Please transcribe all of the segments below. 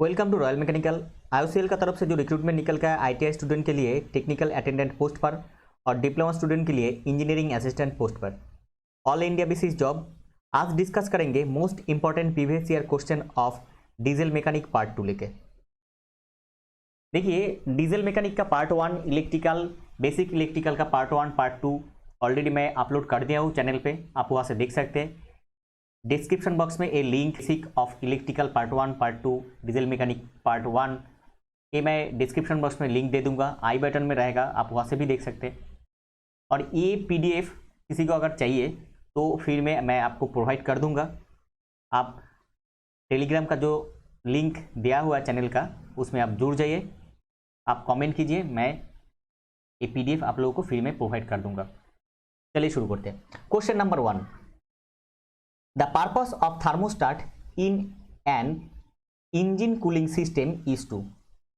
Welcome to royal mechanical. IOCL का तरफ से जो रिक्रूटमेंट निकल का है आईटीआई स्टूडेंट के लिए टेक्निकल अटेंडेंट पोस्ट पर और डिप्लोमा स्टूडेंट के लिए इंजीनियरिंग असिस्टेंट पोस्ट पर ऑल इंडिया बेसिस जॉब। आज डिस्कस करेंगे most important previous year question of diesel mechanic part 2 लेके। देखिए, डीजल मैकेनिक का पार्ट 1 इलेक्ट्रिकल बेसिक इलेक्ट्रिकल का पार्ट 1 पार्ट 2 ऑलरेडी मैं अपलोड कर दिया हूँ चैनल पे, आप वहाँ से देख सकते हैं। डिस्क्रिप्शन बॉक्स में a link basic of electrical part 1 part 2 diesel mechanic part 1 ये मैं डिस्क्रिप्शन बॉक्स में लिंक दे दूंगा, आई बटन में रहेगा, आप वहाँ से भी देख सकते हैं। और ये पीडीएफ किसी को अगर चाहिए तो फिर मैं आपको प्रोवाइड कर दूंगा। आप टेलीग्राम का जो लिंक दिया हुआ है चैनल का उसमें आप जुड़ जाइए, आप कमेंट कीजिए, मैं ये पीडीएफ आप लोगों को फ्री में प्रोवाइड कर दूंगा। चलिए शुरू करते हैं। Question number 1, the purpose of thermostat in an engine cooling system is to.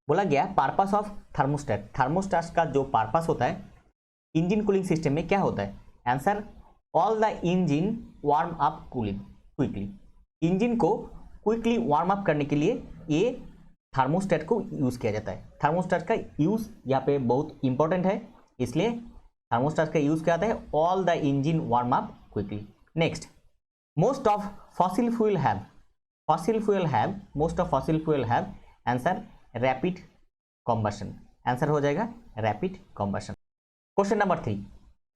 बोला गया पर्पस ऑफ थर्मोस्टेट, थर्मोस्टेट का जो पर्पस होता है इंजन कूलिंग सिस्टम में क्या होता है? Answer, all the engine warm up cooling quickly. Engine को क्विकली वार्म अप करने के लिए ये थर्मोस्टेट को यूज किया जाता है। थर्मोस्टेट का यूज यहाँ पे बहुत इंपॉर्टेंट है, इसलिए थर्मोस्टेट का यूज क्या आता है? All the engine warm up quickly. Next, most of fossil fuel have most of fossil fuel have answer rapid combustion। Answer हो जाएगा rapid combustion। Question number 3,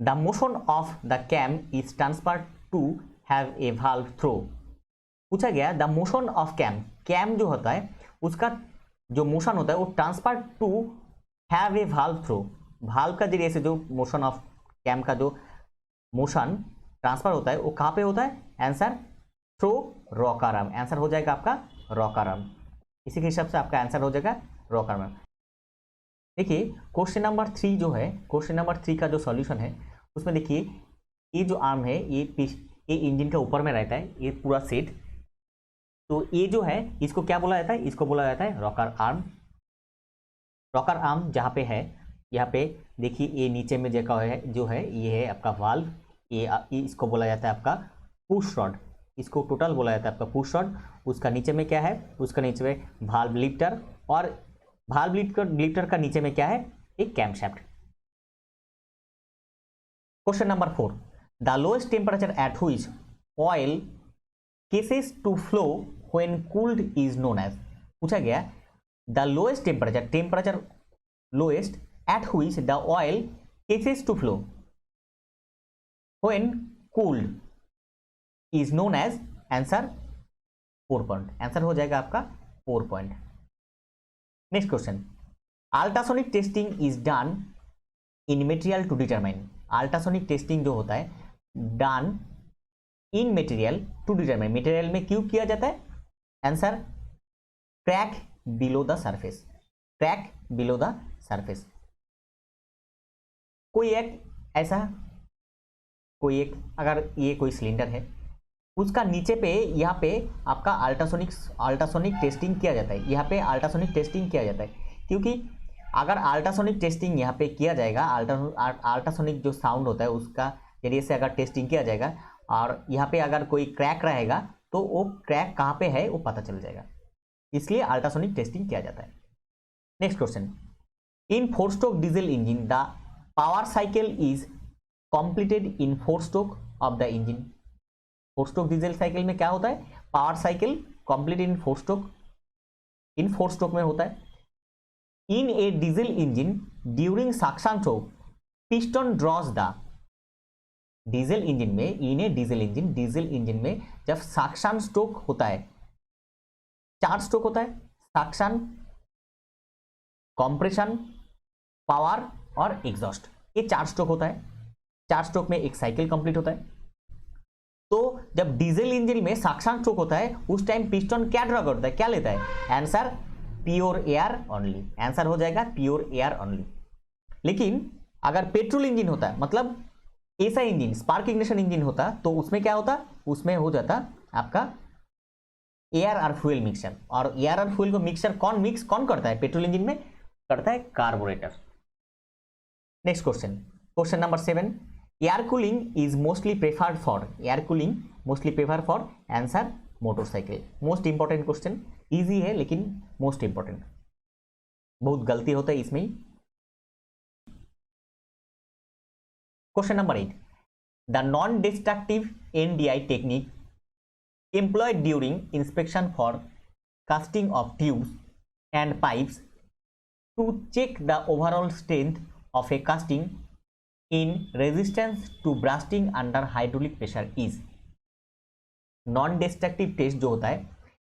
the motion of the cam is transferred to have a valve through। पूछा गया the motion of cam जो होता है उसका जो motion होता है वो transfer to have a valve through। valve का जरिए से जो मोशन ऑफ कैम का जो मोशन ट्रांसफर होता है वो कहाँ पे होता है? Answer, through rocker arm. Answer हो जाएगा आपका रॉकर आर्म। इसी के हिसाब से आपका आंसर हो जाएगा रॉकर आर्म। देखिए क्वेश्चन नंबर 3 जो है, क्वेश्चन नंबर 3 का जो सॉल्यूशन है उसमें देखिए ये जो आर्म है ये इंजन के ऊपर में रहता है, ये पूरा सेट। तो ये जो है इसको क्या बोला जाता है? इसको बोला जाता है रॉकर आर्म। रॉकर आर्म जहाँ पे है, यहाँ पे देखिए ये नीचे में जो है ये है आपका वाल्व, ये इसको बोला जाता है आपका पुश रॉड, इसको टोटल बोला जाता है आपका पुश रॉड। उसका नीचे में क्या है? उसका नीचे में वाल्व लिफ्टर, और वाल्व लिफ्टर का नीचे में क्या है? एक camshaft. Question number 4, the lowest temperature at which oil ceases to flow when cooled is known as. पूछा गया the lowest temperature lowest at which the oil ceases to flow when cooled is known as answer 4 point। Answer हो जाएगा आपका 4 point। Next question, ultrasonic testing is done in material to determine. Ultrasonic testing जो होता है done in material to determine, material में क्यों किया जाता है? Answer, crack below the surface, crack below the surface. अगर ये कोई सिलेंडर है उसका नीचे पे यहाँ पे आपका अल्ट्रासोनिक टेस्टिंग किया जाता है, यहाँ पे अल्ट्रासोनिक टेस्टिंग किया जाता है क्योंकि अगर अल्ट्रासोनिक टेस्टिंग यहाँ पे किया जाएगा, अल्ट्रासोनिक जो साउंड होता है उसका जरिए से अगर टेस्टिंग किया जाएगा और यहाँ पे अगर कोई क्रैक रहेगा तो वो क्रैक कहाँ पे है वो पता चल जाएगा, इसलिए अल्ट्रासोनिक टेस्टिंग किया जाता है। Next question, in 4 stroke diesel engine the power cycle is completed in 4 stroke of the engine. 4 stroke diesel cycle में क्या होता है? Power cycle complete in 4 stroke में होता है। In a diesel engine during suction stroke piston draws the. Diesel engine में, in a diesel engine में जब सक्शन स्ट्रोक होता है, 4 स्ट्रोक होता है, सक्शन, कंप्रेशन, पावर और एग्जॉस्ट, ये 4 स्ट्रोक होता है। 4 स्ट्रोक में एक साइकिल कंप्लीट होता है। तो जब डीजल इंजन में सक्शन स्ट्रोक होता है उस टाइम पिस्टन क्या ड्रॉ करता है, क्या लेता है? Answer, pure air only. Answer हो जाएगा प्योर एयर ओनली। लेकिन अगर पेट्रोल इंजन होता है, मतलब ऐसा इंजन स्पार्क इग्निशन इंजन होता तो उसमें क्या होता? उसमें हो जाता आपका एयर और फ्यूल मिक्सचर। और एयर और फ्यूल को मिक्सचर कौन करता है? पेट्रोल इंजन में करता है carburettor. Next question, question number 7, air cooling is mostly preferred for. Air cooling mostly prefer for answer motorcycle. Most important question, easy है लेकिन मोस्ट इंपॉर्टेंट, बहुत गलती होता है इसमें ही। Question number 8, the non destructive NDI technique employed during inspection for casting of tubes and pipes to check the overall strength of a casting in resistance to bursting under hydraulic pressure is। Non destructive test जो होता है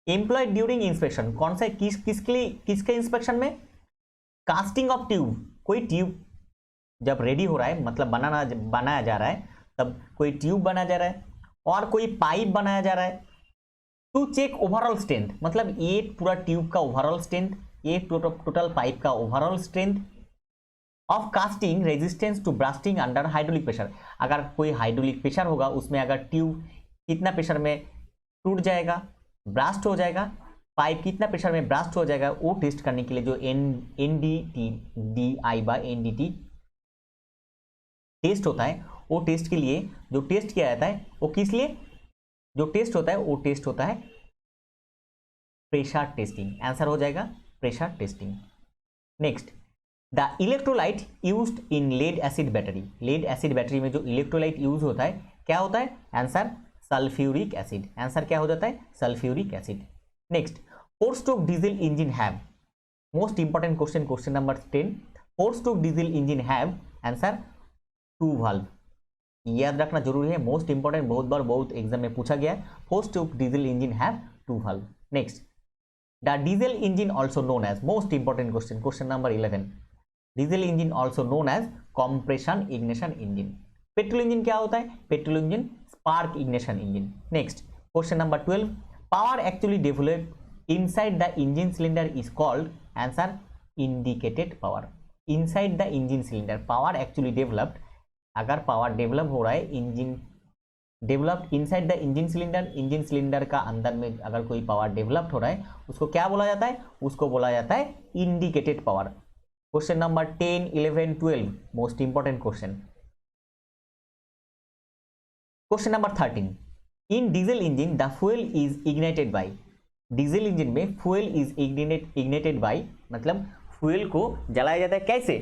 employed during inspection, कौन सा किसके लिए, किसके inspection में, casting of tube, कोई ट्यूब जब रेडी हो रहा है मतलब बनाया जा रहा है, तब कोई ट्यूब बनाया जा रहा है और कोई पाइप बनाया जा रहा है, टू चेक ओवरऑल स्ट्रेंथ, मतलब ये पूरा ट्यूब का ओवरऑल स्ट्रेंथ, ये टोटल पाइप का overall strength of casting resistance to bursting under hydraulic pressure. अगर कोई हाइड्रोलिक प्रेशर होगा उसमें अगर ट्यूब कितना प्रेशर में टूट जाएगा, ब्रास्ट हो जाएगा, पाइप कितना प्रेशर में ब्रास्ट हो जाएगा, वो टेस्ट करने के लिए जो NDT टेस्ट होता है, वो टेस्ट के लिए जो टेस्ट किया जाता है वो किस लिए, जो टेस्ट होता है वो टेस्ट होता है प्रेशर टेस्टिंग। आंसर हो जाएगा pressure testing. Next, the electrolyte used in lead acid battery, lead acid battery में जो इलेक्ट्रोलाइट यूज होता है क्या होता है, आंसर सल्फ्यूरिक एसिड। आंसर क्या हो जाता है, sulphuric acid. Next, 4 stroke diesel engine have, most important question, question number 10, 4 stroke diesel engine have, answer 2 valve. याद रखना जरूरी है, मोस्ट इंपॉर्टेंट, बहुत बार बहुत एग्जाम में पूछा गया है। 4 stroke diesel engine have 2 valve. Next, the diesel engine also known as, most important question, question number 11, diesel engine also known as compression ignition engine. Petrol engine क्या होता है, petrol engine spark ignition engine. Next, question number 12, power actually developed inside the engine cylinder is called, answer indicated power. Inside the engine cylinder power actually developed, अगर power develop हो रहा है, engine developed inside the engine cylinder का अंदर में अगर कोई power developed हो रहा है उसको क्या बोला जाता है, उसको बोला जाता है indicated power. Question number 10, 11, 12 most important question. Question number 13, in diesel engine the fuel is ignited by, diesel engine में फ्यूल इज इग्नाइटेड बाय मतलब फ्यूल को जलाया जाता है कैसे,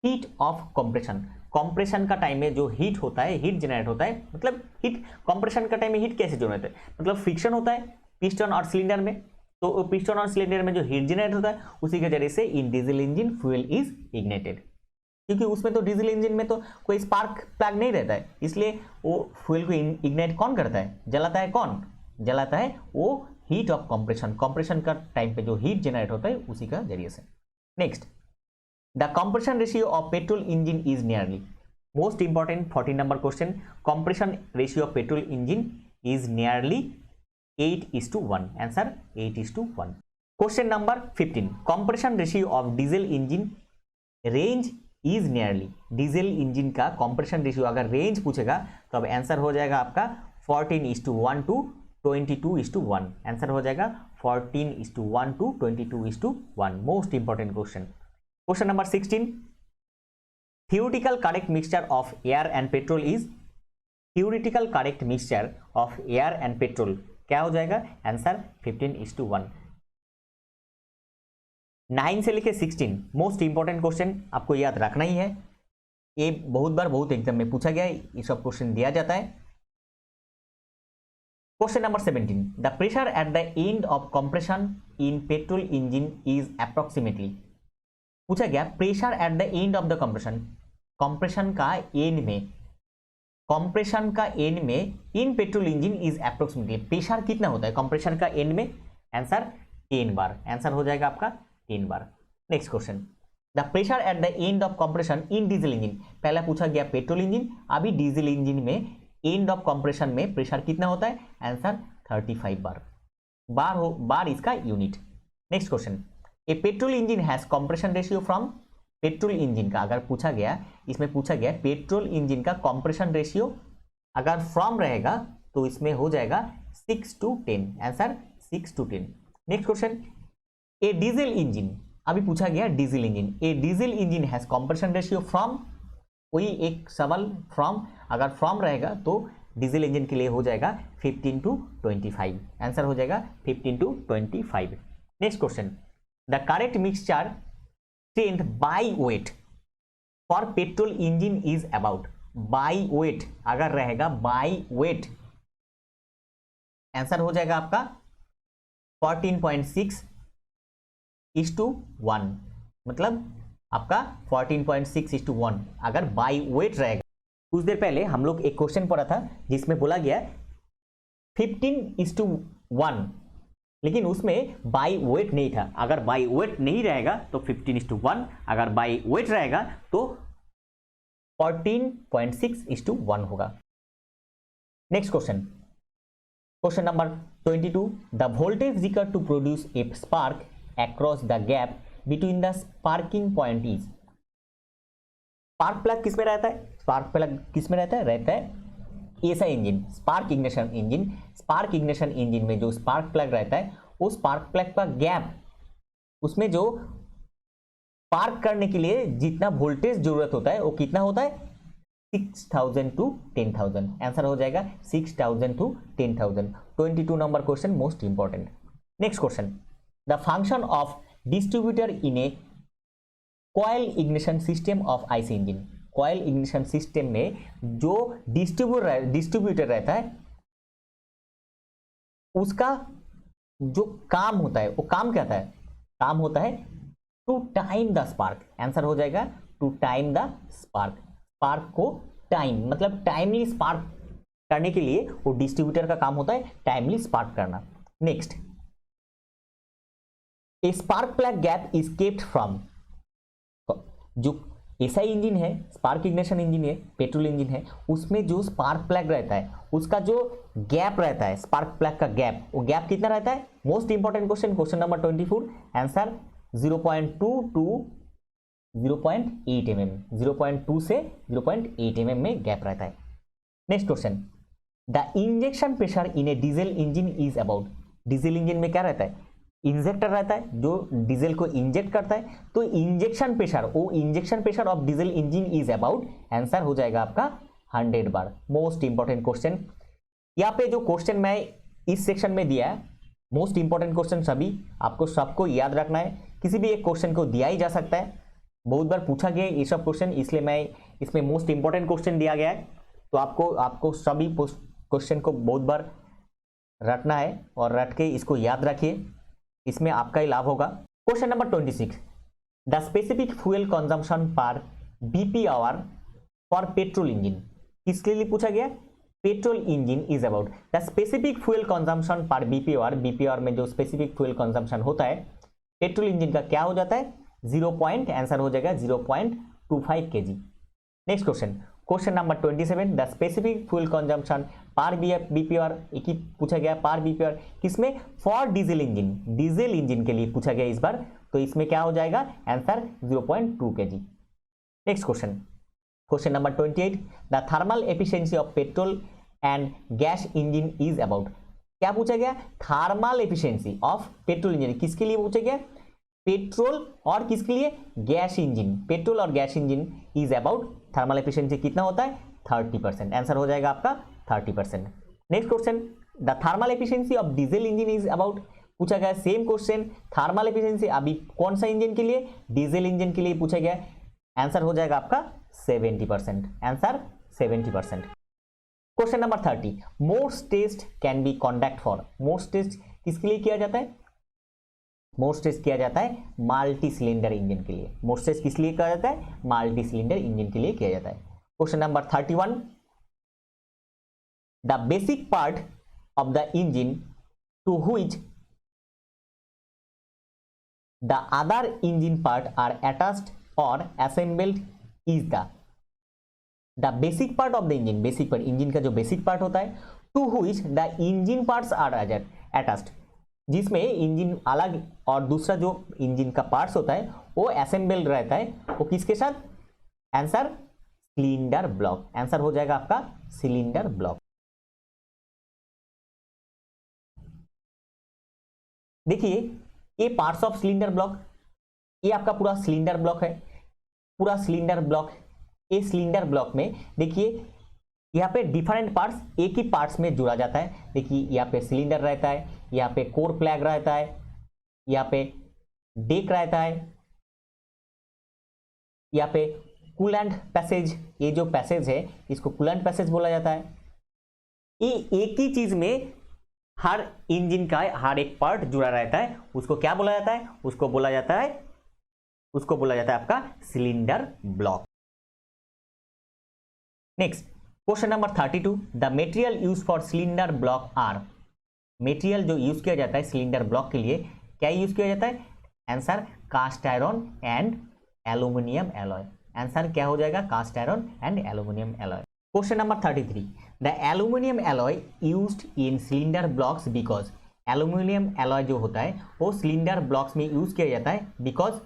हीट ऑफ कंप्रेशन। कंप्रेशन का टाइम में जो हीट होता है, हीट जनरेट होता है, मतलब हीट कंप्रेशन का टाइम में हीट कैसे जनरेट होता है, मतलब फ्रिक्शन होता है पिस्टन और सिलेंडर में, तो पिस्टन और सिलेंडर में जो हीट जनरेट होता है उसी के जरिए से इन diesel engine fuel is ignited, क्योंकि उसमें तो डीजल इंजन में तो कोई स्पार्क प्लग नहीं रहता है, इसलिए वो फ्यूल को इग्नाइट कौन करता है, जलाता है, कौन जलाता है, वो हीट ऑफ कंप्रेशन, कंप्रेशन का टाइम पे जो हीट जनरेट होता है उसी का जरिए से। Next, the compression ratio of petrol engine is nearly, most important 14 number question, compression ratio of petrol engine is nearly 8:1, answer 8:1। Question number 15, compression ratio of diesel engine range is nearly, diesel engine का compression ratio अगर range पूछेगा तो अब answer हो जाएगा आपका 14:1 to 22:1, answer हो जाएगा 14:1 to 22:1, most important question. Question number 16, theoretical correct mixture of air and petrol is, theoretical correct mixture of air and petrol क्या हो जाएगा, आंसर 15:1। 9 से लेके 16 मोस्ट इंपॉर्टेंट क्वेश्चन आपको याद रखना ही है, ये बहुत बार बहुत एग्जाम में पूछा गया है, ये सब क्वेश्चन दिया जाता है। Question number 17, the pressure at the end of compression in petrol engine is approximately, पूछा गया pressure at the end of the compression, compression का एंड में, कंप्रेशन का एंड में in petrol engine is approximately, pressure कितना होता है compression का एंड में, आंसर 10 बार, आंसर हो जाएगा आपका 10 bar. Next question, the pressure at the end of compression in diesel engine, पहला पूछा गया पेट्रोल इंजन, अभी डीजल इंजन में एंड ऑफ कंप्रेशन में प्रेशर कितना होता है, आंसर 35 बार, बार इसका unit. Next question, a petrol engine has compression ratio from, petrol engine का अगर पूछा गया, इसमें पूछा गया पेट्रोल इंजन का कंप्रेशन रेशियो अगर फ्रॉम रहेगा तो इसमें हो जाएगा 6:10, आंसर 6:10। नेक्स्ट क्वेश्चन, ए डीजल इंजन, अभी पूछा गया diesel engine, A diesel engine has compression ratio from, वही एक सवाल फ्रॉम, अगर फ्रॉम रहेगा तो डीजल इंजन के लिए हो जाएगा 15 to 25। आंसर हो जाएगा 15 to 25। Next question, the correct mixture strength by weight for petrol engine is about. By weight अगर रहेगा बाय वेट, आंसर हो जाएगा आपका 14.6:1, मतलब आपका 14.6:1 अगर बाय वेट रहेगा। कुछ देर पहले हम लोग एक क्वेश्चन पढ़ा था जिसमें बोला गया 15:1, लेकिन उसमें बाय वेट नहीं था। अगर बाय वेट नहीं रहेगा तो 15:1, अगर बाय वेट रहेगा तो 14.6:1 होगा। Next question, question number 22, the voltage required to produce a spark across the gap between the sparking point is. Spark plug किस में रहता है? स्पार्क प्लग किस में रहता है SI engine, spark ignition engine. Spark ignition engine में जो स्पार्क प्लग रहता है, वो स्पार्क प्लग का गैप, उसमें जो स्पार्क करने के लिए जितना वोल्टेज जरूरत होता है वो कितना होता है? 6000 to 10,000। आंसर हो जाएगा 6000 to 10,000। 22 number question most important. Next question, the function of distributor in A coil ignition system of IC engine. Coil ignition system में जो डिस्ट्रीब्यूटर रहता है उसका जो काम होता है वो काम क्या होता है? काम होता है to time the spark. Answer हो जाएगा to time the spark. Spark को टाइम मतलब टाइमली स्पार्क करने के लिए वो डिस्ट्रीब्यूटर का काम होता है टाइमली स्पार्क करना। Next, a spark plug gap is kept from. जो एसआई इंजन है, स्पार्क इग्निशन इंजन है, पेट्रोल इंजन है, उसमें जो स्पार्क प्लग रहता है उसका जो गैप रहता है, स्पार्क प्लग का गैप, वो गैप कितना रहता है? Most important question, question number 24, answer 0.2 to 0.8 mm। 0.2 से 0.8 mm में गैप रहता है। Next question, the injection pressure in a diesel engine is about. Diesel engine में क्या रहता है? इंजेक्टर रहता है जो डीजल को इंजेक्ट करता है, तो इंजेक्शन प्रेशर, वो injection pressure of diesel engine is about. Answer हो जाएगा आपका 100 बार। Most important question. यहाँ पे जो क्वेश्चन मैं इस सेक्शन में दिया है, मोस्ट इंपॉर्टेंट क्वेश्चन सभी आपको सबको याद रखना है। किसी भी एक क्वेश्चन को दिया ही जा सकता है, बहुत बार पूछा गया है ये सब क्वेश्चन, इसलिए मैं इसमें मोस्ट इंपॉर्टेंट क्वेश्चन दिया गया है। तो आपको सभी क्वेश्चन को बहुत बार रटना है और रट के इसको याद रखिए, इसमें आपका ही लाभ होगा। Question number 26, the specific fuel consumption per BP hour for petrol engine. किसके लिए पूछा गया? Petrol engine is about the specific fuel consumption per BP hour. BP hour में जो स्पेसिफिक फ्यूल कंजम्पशन होता है पेट्रोल इंजन का क्या हो जाता है? 0. आंसर हो जाएगा 0.25 kg। Next question, question number 27, the specific fuel consumption पर बीपीआर। एक ही पूछा गया पर बीपीआर किसमें? For diesel engine. Diesel engine के लिए पूछा गया इस बार, तो इसमें क्या हो जाएगा? Answer 0.2 kg। Next question, question number 28, the thermal efficiency of petrol and gas engine is about. क्या पूछा गया? Thermal efficiency of petrol engine किसके लिए पूछा गया? पेट्रोल और किसके लिए? Gas engine. पेट्रोल और gas engine is about thermal efficiency कितना होता है? 30%। आंसर हो जाएगा आपका 30%। Next question, the thermal efficiency of diesel engine is about पूछा गया। सेम क्वेश्चन, थर्मल एफिशिएंसी अभी कौन सा इंजन के लिए? डीजल इंजन के लिए पूछा गया। आंसर हो जाएगा आपका 70%। Answer 70%। Question number 30, most test can be conduct for. Most test किसके लिए किया जाता है? मोस्ट टेस्ट किया जाता है मल्टी सिलेंडर इंजन के लिए। मोस्ट टेस्ट किस लिए किया जाता है? मल्टी सिलेंडर इंजन के लिए किया जाता है। Question number 31, the basic part of the engine to which the other engine part are attached और assembled is the basic part of the engine. Basic part engine का जो बेसिक पार्ट होता है, to which the engine parts are attached, जिसमें engine अलग और दूसरा जो इंजन का पार्ट्स होता है वो असेंबल्ड रहता है, वो किसके साथ? Answer cylinder block. आंसर हो जाएगा आपका सिलेंडर ब्लॉक। देखिए ये पार्ट्स ऑफ सिलेंडर ब्लॉक, ये आपका पूरा सिलेंडर ब्लॉक है, पूरा सिलेंडर ब्लॉक। ये सिलेंडर ब्लॉक में देखिए यहाँ पे डिफरेंट पार्ट्स एक ही पार्ट्स में जुड़ा जाता है। देखिए यहाँ पे सिलेंडर रहता है, यहाँ पे कोर प्लग रहता है, यहाँ पे डेक रहता है, यहाँ पे कूलेंट पैसेज, ये जो पैसेज है इसको कूलेंट पैसेज बोला जाता है। ये एक ही चीज में हर इंजन का हर एक पार्ट जुड़ा रहता है, उसको क्या बोला जाता है? उसको बोला जाता है आपका cylinder block. Next question number 32, the material use for cylinder block are. Material जो यूज किया जाता है सिलेंडर ब्लॉक के लिए क्या यूज किया जाता है? Answer cast iron and aluminium alloy. Answer क्या हो जाएगा? Cast iron and aluminium alloy. Question number 33, the aluminium alloy used in cylinder blocks because. Aluminium alloy जो होता है वो सिलेंडर ब्लॉक्स में यूज किया जाता है because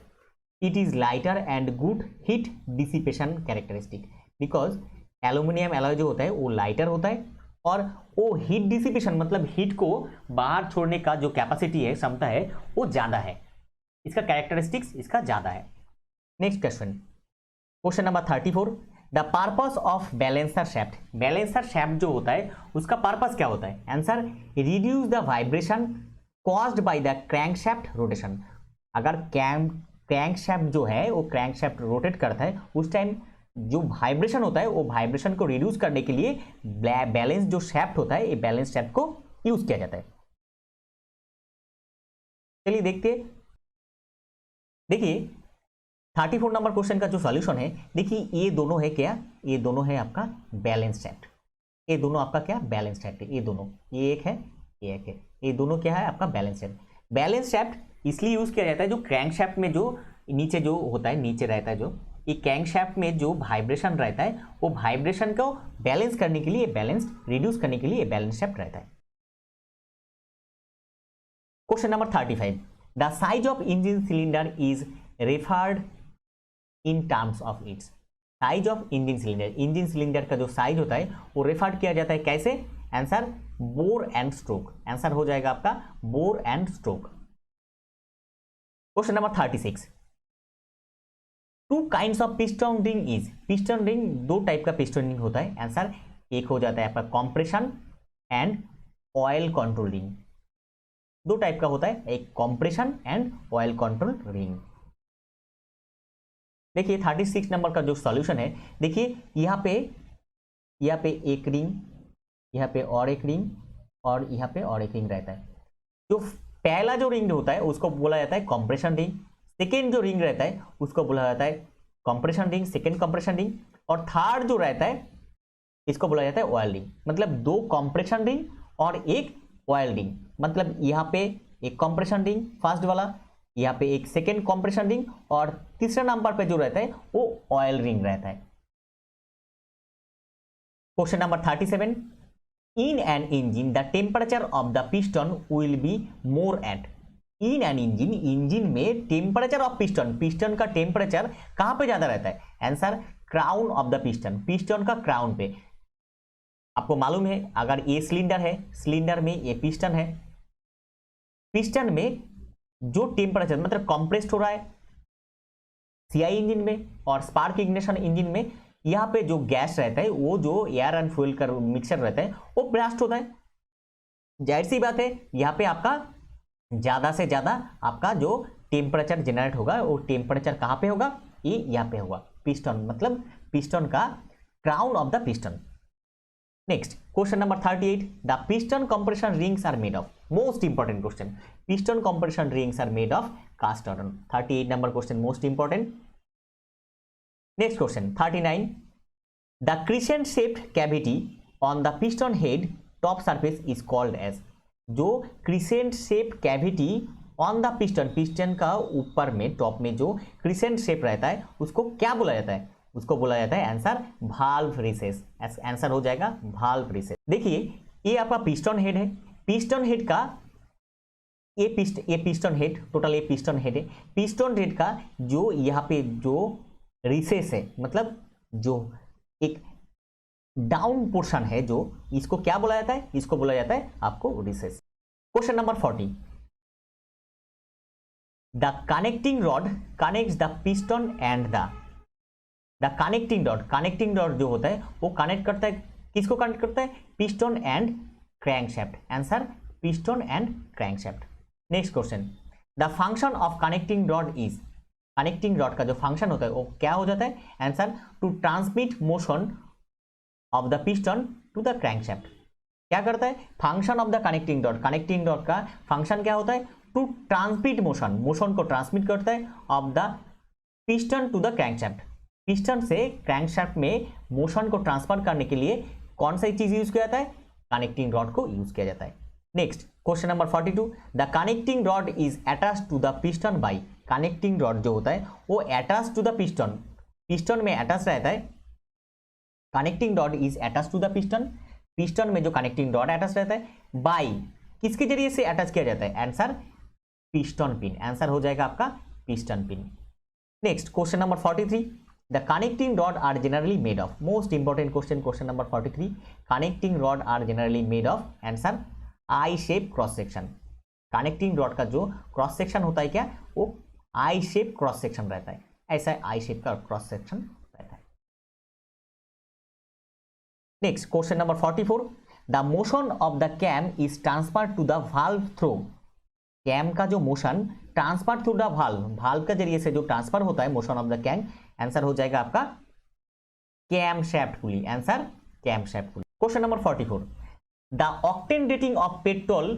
it is lighter and good heat dissipation characteristic. Because aluminium alloy जो होता है वो लाइटर होता है और वो हीट डिसिपेशन मतलब हीट को बाहर छोड़ने का जो कैपेसिटी है, क्षमता है, वो ज्यादा है, इसका कैरेक्टरिस्टिक्स इसका ज्यादा है। Next question, question number 34, the purpose of balancer shaft. Balancer shaft जो होता है उसका पर्पस क्या होता है? Answer reduce the vibration caused by the crankshaft rotation. अगर क्रैंकशैफ्ट जो है वो क्रैंकशैफ्ट रोटेट करता है उस टाइम जो वाइब्रेशन होता है वो वाइब्रेशन को रिड्यूस करने के लिए बैलेंस जो शैफ्ट होता है ये बैलेंस शैफ्ट को यूज किया जाता है। चलिए देखते हैं। देखिए 34 नंबर क्वेश्चन का जो सॉल्यूशन है, देखिए ये दोनों है क्या? ये दोनों है आपका बैलेंस शैफ्ट। ये दोनों आपका क्या? बैलेंस शैफ्ट है। ये दोनों, ये एक है, ये एक है, ये दोनों क्या है? आपका बैलेंस शैफ्ट। बैलेंस शैफ्ट इसलिए यूज किया जाता है जो क्रैंकशैफ्ट में जो नीचे जो होता है, नीचे रहता है जो ये क्रैंकशैफ्ट में जो वाइब्रेशन रहता है वो वाइब्रेशन को बैलेंस करने के लिए, बैलेंस रिड्यूस करने के लिए बैलेंस शैफ्ट रहता है। Question number 35, the size of engine cylinder is referred in terms of its. Size of engine cylinder, engine cylinder का जो साइज होता है वो रेफर्ड किया जाता है कैसे? Answer bore and stroke. Answer हो जाएगा आपका bore and stroke. Question number 36, two kinds of piston ring is. Piston ring दो टाइप का पिस्टन रिंग होता है। आंसर एक हो जाता है आपका compression and oil control ring. दो टाइप का होता है, एक compression and oil control ring. देखिए 36 नंबर का जो सॉल्यूशन है, देखिए यहाँ पे एक रिंग, यहाँ पे और एक रिंग और यहाँ पे और एक रिंग रहता है। जो पहला जो रिंग होता है उसको बोला जाता है कॉम्प्रेशन रिंग। सेकेंड जो रिंग रहता है उसको बोला जाता है compression ring, second compression ring. और थर्ड जो रहता है इसको बोला जाता है ऑयल रिंग। मतलब दो कंप्रेशन रिंग और एक ऑयल रिंग। मतलब यहाँ पे एक कंप्रेशन रिंग फर्स्ट वाला, यहाँ पे एक सेकेंड कंप्रेशन रिंग और तीसरा नंबर पे जो रहता है वो ऑयल रिंग रहता है। Question number 37, in an engine the temperature of the piston will be more at. In an engine, engine में टेम्परेचर ऑफ पिस्टन, पिस्टन का टेम्परेचर कहां पे ज्यादा रहता है? Answer crown of the piston, piston का क्राउन पे। आपको मालूम है अगर ये सिलेंडर है, सिलेंडर में ये पिस्टन है, पिस्टन में जो टेम्परेचर मतलब कंप्रेस्ड हो रहा है सीआई इंजन में और स्पार्क इग्निशन इंजन में, यहाँ पे जो गैस रहता है वो जो एयर एंड फ्यूल का मिक्सचर रहता है वो ब्लास्ट होता है। जाहिर सी बात है यहाँ पे आपका ज्यादा से ज्यादा आपका जो टेम्परेचर जनरेट होगा वो टेम्परेचर कहां पे होगा? ये यहाँ पे होगा, पिस्टन मतलब पिस्टन का crown of the piston. Next question number 38, the piston compression rings are made of. Most important question, piston compression rings are made of cast iron. 38 number question most important. Next question 39, the crescent shaped cavity on the piston head top surface is called as. जो crescent shape cavity on the piston, piston का ऊपर में top में जो crescent shape रहता है उसको क्या बोला जाता है? उसको बोला जाता है आंसर वाल्व रिसेस। आंसर हो जाएगा वाल्व रिसेस। देखिए ये आपका पिस्टन हेड है, पिस्टन हेड का ये पिस्टन हेड, टोटल ये पिस्टन हेड है। पिस्टन हेड का जो यहाँ पे जो रिसेस है मतलब जो एक डाउन पोर्शन है जो, इसको क्या बोला जाता है? इसको बोला जाता है आपको recess. Question number 40, the connecting rod connects the piston and the connecting rod जो होता है वो कनेक्ट करता है किसको कनेक्ट करता है? Piston and crankshaft. Answer piston and crankshaft. Next question, the function of connecting rod is, connecting rod का जो फंक्शन होता है वो क्या हो जाता है? Answer to transmit motion of the piston to the crankshaft. क्या करता है? Function of the connecting rod, connecting rod का फंक्शन क्या होता है? टू ट्रांसमिट मोशन, मोशन को ट्रांसमिट करता है of the piston to the crankshaft. Piston से क्रैंकशाफ्ट में मोशन को ट्रांसफर करने के लिए कौन सा चीज यूज किया जाता है? कनेक्टिंग रॉड को यूज किया जाता है। Next question number 42, the connecting rod is attach to the piston by, connecting rod जो होता है वो attach to the piston, piston में अटैच रहता है। Connecting rod is attach to the piston, piston में जो कनेक्टिंग रॉड अटैच रहता है बाय, किसके जरिए से अटैच किया जाता है? Answer piston pin. आंसर हो जाएगा आपका piston pin. Next question number 43, the connecting rod are generally made of, most important question, question number 43, connecting rod are generally made of, answer I shape cross section. Connecting rod का जो cross section होता है क्या? वो आई shape cross section रहता है, ऐसा I shape का क्रॉस सेक्शन रहता है। Next question number 44, the motion of the cam is transfer to the valve through, cam का जो motion transfer through the valve, valve के जरिए से जो ट्रांसफर होता है motion of the cam, answer हो जाएगा आपका cam shaft pulley. Answer cam shaft pulley. Question number 44, the octane rating of petrol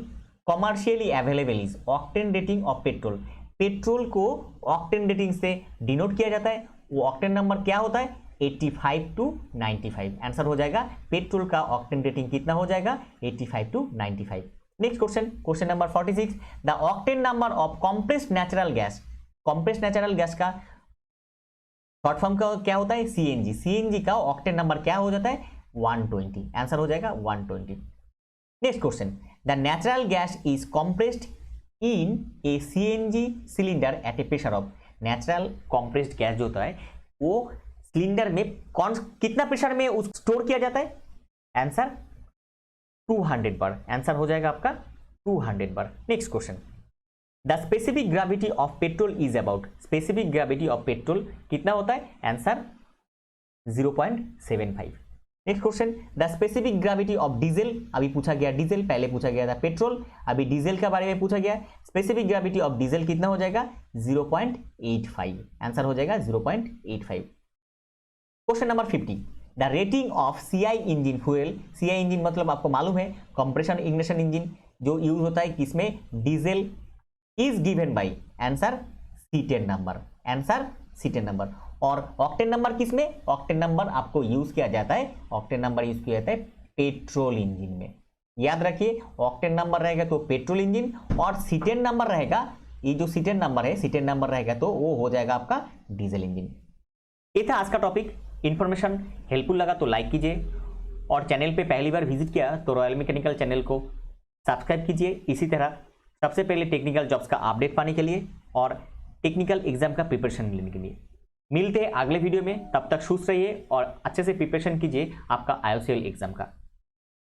commercially available is, octane rating of petrol, petrol को ऑक्टेन रेटिंग से डिनोट किया जाता है, वो ऑक्टेन नंबर क्या होता है? 85 to 95। आंसर हो जाएगा पेट्रोल का ऑक्टेन रेटिंग कितना हो जाएगा? 85 to 95। Next question, question number 46, the octane number of compressed natural gas, compressed natural gas का शॉर्ट फॉर्म का क्या होता है? सीएनजी, सीएनजी का ऑक्टेन नंबर क्या हो जाता है? 120। आंसर हो जाएगा 120। Next question, the natural gas is compressed in A CNG cylinder eight A pressure of, natural compressed gas जो होता है वो सिलेंडर में कौन कितना प्रेशर में स्टोर किया जाता है? आंसर 200 बार। आंसर हो जाएगा आपका 200 bar. Next question, the specific gravity of petrol is about, specific gravity of petrol कितना होता है? Answer 0.75। Next question, the specific gravity of diesel, अभी पूछा गया डीजल, पहले पूछा गया था पेट्रोल, अभी डीजल के बारे में पूछा गया। स्पेसिफिक ग्रेविटी ऑफ डीजल कितना हो जाएगा? 0.85। आंसर हो जाएगा 0.85। Question number 50, the rating of CI engine fuel, CI engine मतलब आपको मालूम है कंप्रेशन इग्निशन इंजन जो यूज होता है किसमें? Diesel, is given by, answer C10 number, answer C10 number. और ऑक्टेन नंबर किसमें? ऑक्टेन नंबर आपको यूज किया जाता है, ऑक्टेन नंबर यूज किया जाता है पेट्रोल इंजन में। याद रखिए ऑक्टेन नंबर रहेगा तो पेट्रोल इंजन, और C10 नंबर रहेगा, ये जो C10 नंबर है, C10 नंबर रहेगा तो वो हो जाएगा आपका डीजल इंजन। ये था आज का टॉपिक। इन्फॉर्मेशन हेल्पफुल लगा तो लाइक कीजिए, और चैनल पे पहली बार विजिट किया तो रॉयल मैकेनिकल चैनल को सब्सक्राइब कीजिए। इसी तरह सबसे पहले टेक्निकल जॉब्स का अपडेट पाने के लिए और टेक्निकल एग्जाम का प्रिपरेशन लेने के लिए। मिलते हैं अगले वीडियो में, तब तक खुश रहिए और अच्छे से प्रिपरेशन कीजिए आपका IOCL एग्जाम का।